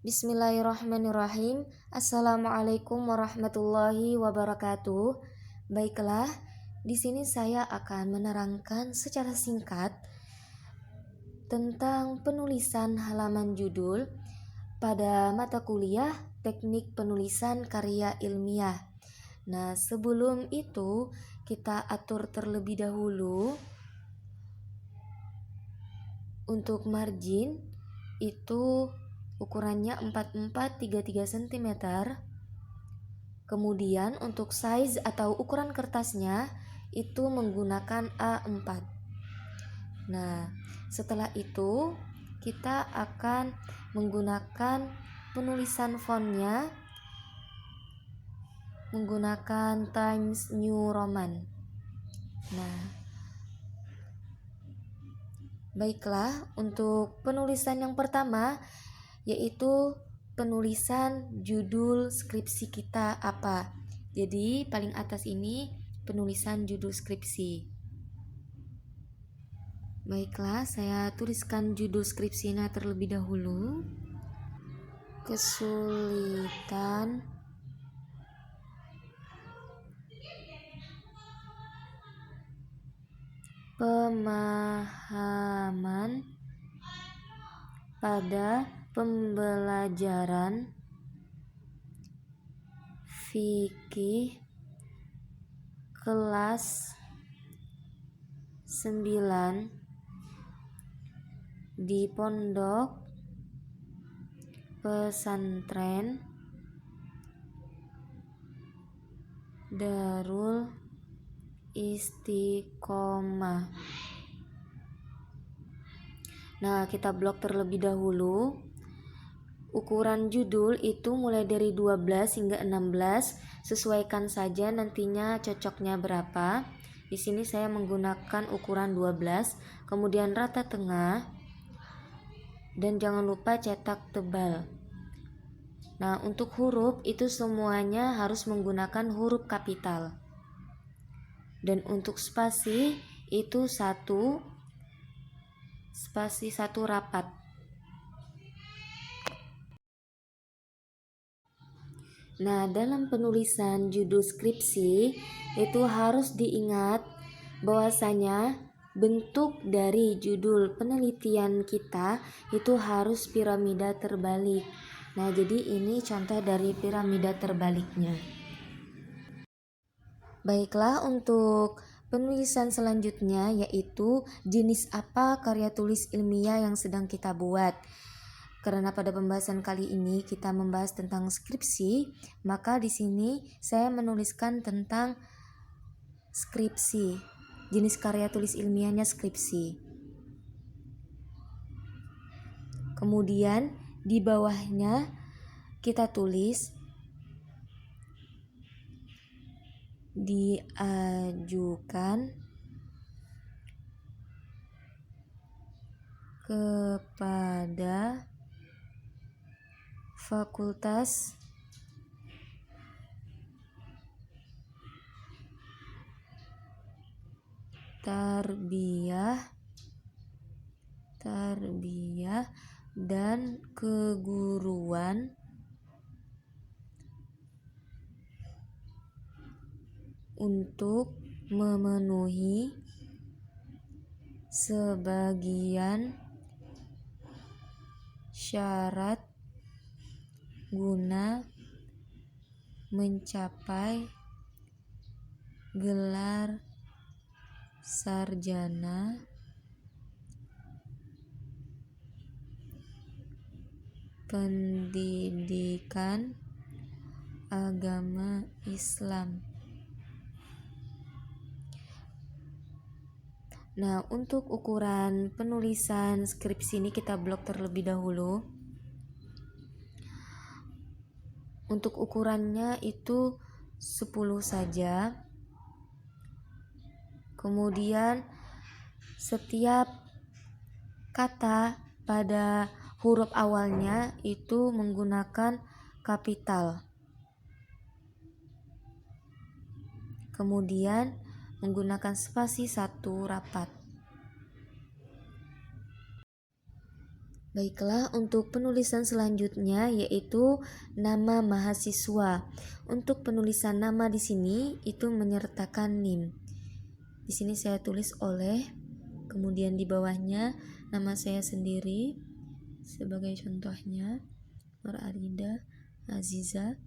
Bismillahirrahmanirrahim. Assalamualaikum warahmatullahi wabarakatuh. Baiklah, di sini saya akan menerangkan secara singkat tentang penulisan halaman judul pada mata kuliah Teknik Penulisan Karya Ilmiah. Nah, sebelum itu kita atur terlebih dahulu untuk margin itu ukurannya 4433 cm. Kemudian untuk size atau ukuran kertasnya itu menggunakan A4. Nah, setelah itu kita akan menggunakan penulisan fontnya menggunakan Times New Roman. Nah, baiklah, untuk penulisan yang pertama yaitu penulisan judul skripsi kita apa. Jadi paling atas ini penulisan judul skripsi. Baiklah, saya tuliskan judul skripsinya terlebih dahulu. Kesulitan pemahaman pada pembelajaran fikih kelas 9 di Pondok Pesantren Darul Istiqomah. Nah, kita blok terlebih dahulu. Ukuran judul itu mulai dari 12 hingga 16. Sesuaikan saja nantinya cocoknya berapa. Di sini saya menggunakan ukuran 12, kemudian rata tengah, dan jangan lupa cetak tebal. Nah, untuk huruf itu semuanya harus menggunakan huruf kapital. Dan untuk spasi itu 1 spasi 1 rapat. Nah, dalam penulisan judul skripsi itu harus diingat bahwasanya bentuk dari judul penelitian kita itu harus piramida terbalik. Nah, jadi ini contoh dari piramida terbaliknya. Baiklah, untuk penulisan selanjutnya yaitu jenis apa karya tulis ilmiah yang sedang kita buat. Karena pada pembahasan kali ini kita membahas tentang skripsi, maka di sini saya menuliskan tentang skripsi. Jenis karya tulis ilmiahnya skripsi. Kemudian di bawahnya kita tulis diajukan kepada Fakultas Tarbiyah dan Keguruan untuk memenuhi sebagian syarat guna mencapai gelar sarjana pendidikan agama Islam. Nah, untuk ukuran penulisan skripsi ini kita blok terlebih dahulu. Untuk ukurannya itu 10 saja. Kemudian setiap kata pada huruf awalnya itu menggunakan kapital. Kemudian menggunakan spasi 1 rapat. Baiklah, untuk penulisan selanjutnya yaitu nama mahasiswa. Untuk penulisan nama di sini itu menyertakan NIM. Di sini saya tulis oleh, kemudian di bawahnya nama saya sendiri sebagai contohnya, Nur Arida Aziza.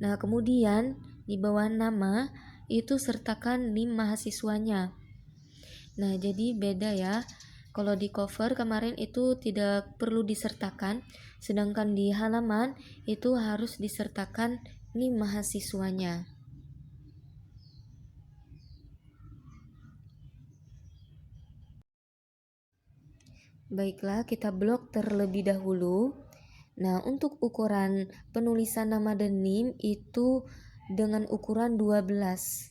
Nah, kemudian di bawah nama itu sertakan NIM mahasiswanya. Nah, jadi beda ya. Kalau di cover kemarin itu tidak perlu disertakan, sedangkan di halaman itu harus disertakan NIM mahasiswanya. Baiklah, kita blok terlebih dahulu. Nah, untuk ukuran penulisan nama dan NIM itu dengan ukuran 12.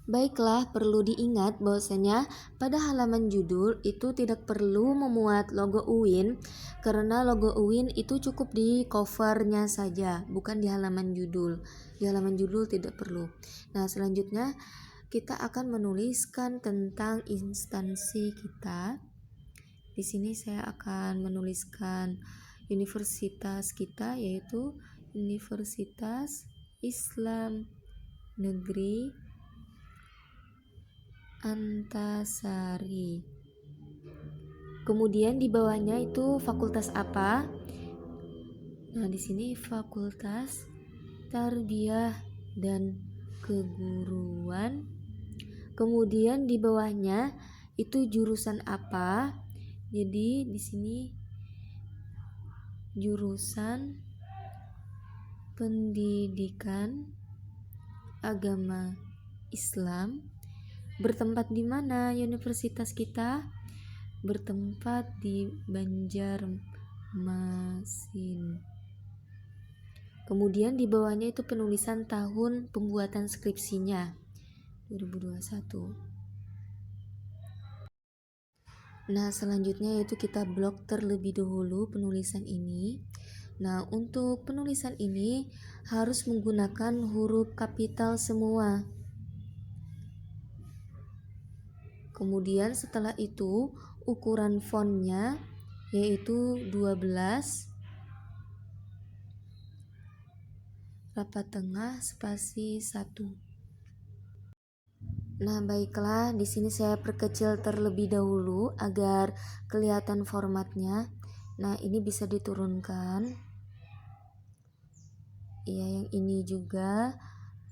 Baiklah, perlu diingat bahwasanya pada halaman judul itu tidak perlu memuat logo UIN karena logo UIN itu cukup di covernya saja, bukan di halaman judul. Di halaman judul tidak perlu. Nah, selanjutnya kita akan menuliskan tentang instansi kita. Di sini saya akan menuliskan universitas kita, yaitu Universitas Islam Negeri Antasari. Kemudian di bawahnya itu fakultas apa? Nah, di sini Fakultas Tarbiyah dan Keguruan. Kemudian di bawahnya itu jurusan apa? Jadi di sini jurusan Pendidikan Agama Islam. Bertempat di mana universitas kita? Bertempat di Banjarmasin. Kemudian di bawahnya itu penulisan tahun pembuatan skripsinya 2021. Nah, selanjutnya yaitu kita blok terlebih dahulu penulisan ini. Nah, untuk penulisan ini harus menggunakan huruf kapital semua. Kemudian setelah itu ukuran fontnya yaitu 12 rapat tengah spasi 1. Nah, baiklah, di sini saya perkecil terlebih dahulu agar kelihatan formatnya. Nah, ini bisa diturunkan. Ya, yang ini juga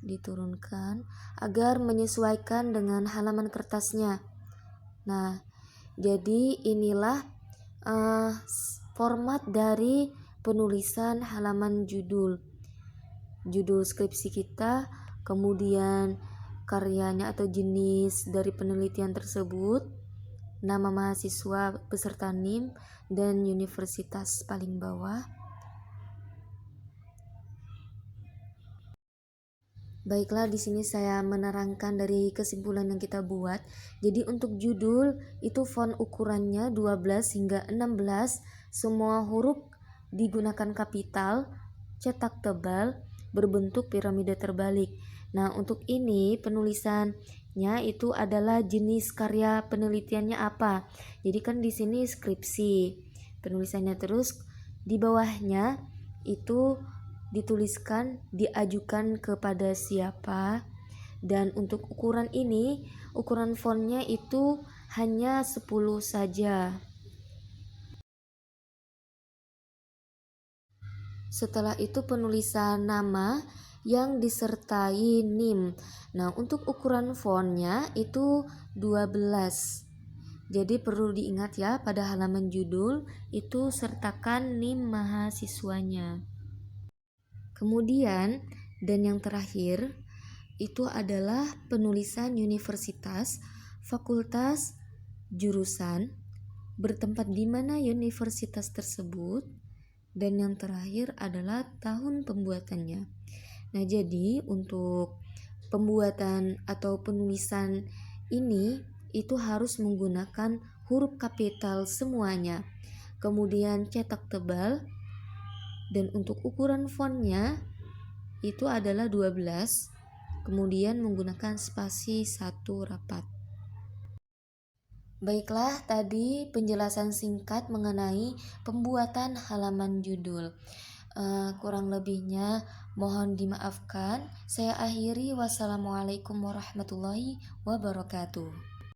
diturunkan agar menyesuaikan dengan halaman kertasnya. Nah, jadi inilah format dari penulisan halaman judul skripsi kita, kemudian karyanya atau jenis dari penelitian tersebut, nama mahasiswa beserta NIM, dan universitas paling bawah. Baiklah, di sini saya menerangkan dari kesimpulan yang kita buat. Jadi untuk judul itu font ukurannya 12 hingga 16, semua huruf digunakan kapital, cetak tebal, berbentuk piramida terbalik. Nah, untuk ini penulisannya itu adalah jenis karya penelitiannya apa. Jadi kan di sini skripsi. Penulisannya terus di bawahnya itu dituliskan diajukan kepada siapa, dan untuk ukuran ini ukuran fontnya itu hanya 10 saja. Setelah itu penulisan nama yang disertai NIM. Nah, untuk ukuran fontnya itu 12. Jadi perlu diingat ya, pada halaman judul itu sertakan NIM mahasiswanya. Kemudian, dan yang terakhir, itu adalah penulisan universitas, fakultas, jurusan, bertempat di mana universitas tersebut, dan yang terakhir adalah tahun pembuatannya. Nah, jadi untuk pembuatan atau penulisan ini itu harus menggunakan huruf kapital semuanya. Kemudian cetak tebal, dan untuk ukuran fontnya itu adalah 12, kemudian menggunakan spasi 1 rapat. Baiklah, tadi penjelasan singkat mengenai pembuatan halaman judul. Kurang lebihnya mohon dimaafkan. Saya akhiri. Wassalamualaikum warahmatullahi wabarakatuh.